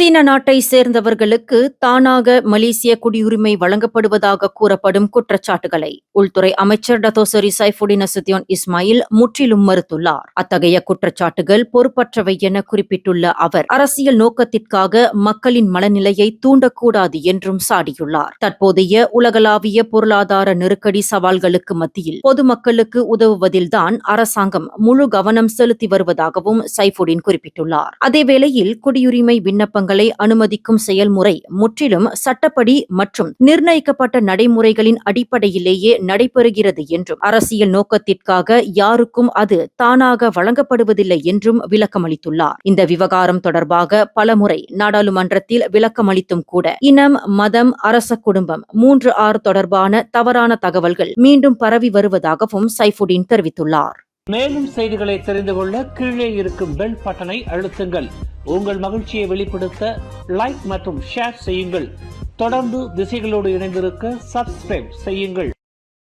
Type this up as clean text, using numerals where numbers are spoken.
சீன நாட்டை சேர்ந்தவர்களுக்கு தானாக மலேசிய குடியுரிமை வழங்கப்படுவதாக கூறப்படும் குற்றச்சாட்டுகளை உள்துறை அமைச்சர் டத்தோசரி சைஃபுடின் நசுத்தியோன் இஸ்மாயில் முற்றிலும் மறுத்துள்ளார். அத்தகைய குற்றச்சாட்டுகள் பொறுப்பற்றவை என குறிப்பிட்டுள்ள அவர் அரசியல் நோக்கத்திற்காக மக்களின் மனநிலையை தூண்டக்கூடாது என்றும் சாடியுள்ளார். தற்போதைய உலகளாவிய பொருளாதார நெருக்கடி சவால்களுக்கு மத்தியில் பொதுமக்களுக்கு உதவுவதில்தான் அரசாங்கம் முழு கவனம் செலுத்தி வருவதாகவும் சைஃபுடின் குறிப்பிட்டுள்ளார். அதேவேளையில் குடியுரிமை விண்ணப்பங்களை அனுமதிக்கும் செயல்முறை முற்றிலும் சட்டப்படி மற்றும் நிர்ணயிக்கப்பட்ட நடைமுறைகளின் அடிப்படையிலேயே நடைபெறுகிறது என்றும் அரசியல் நோக்கத்திற்காக யாருக்கும் அது தானாக வழங்கப்படுவதில்லை என்றும் விளக்கமளித்துள்ளார். இந்த விவகாரம் தொடர்பாக பலமுறை நாடாளுமன்றத்தில் விளக்கமளித்தும் கூட இனம், மதம், அரச குடும்பம் 3R தொடர்பான தவறான தகவல்கள் மீண்டும் பரவி வருவதாகவும் சைஃபுடின் தெரிவித்துள்ளார். மேலும் செய்திகளை தெரிந்து கொள்ள கீழே இருக்கும் பெல் பட்டனை அழுத்துங்கள். உங்கள் மகிழ்ச்சியை வெளிப்படுத்த லைக் மற்றும் ஷேர் செய்யுங்கள். தொடர்ந்து திசைகளோடு இணைந்திருக்க சப்ஸ்கிரைப் செய்யுங்கள்.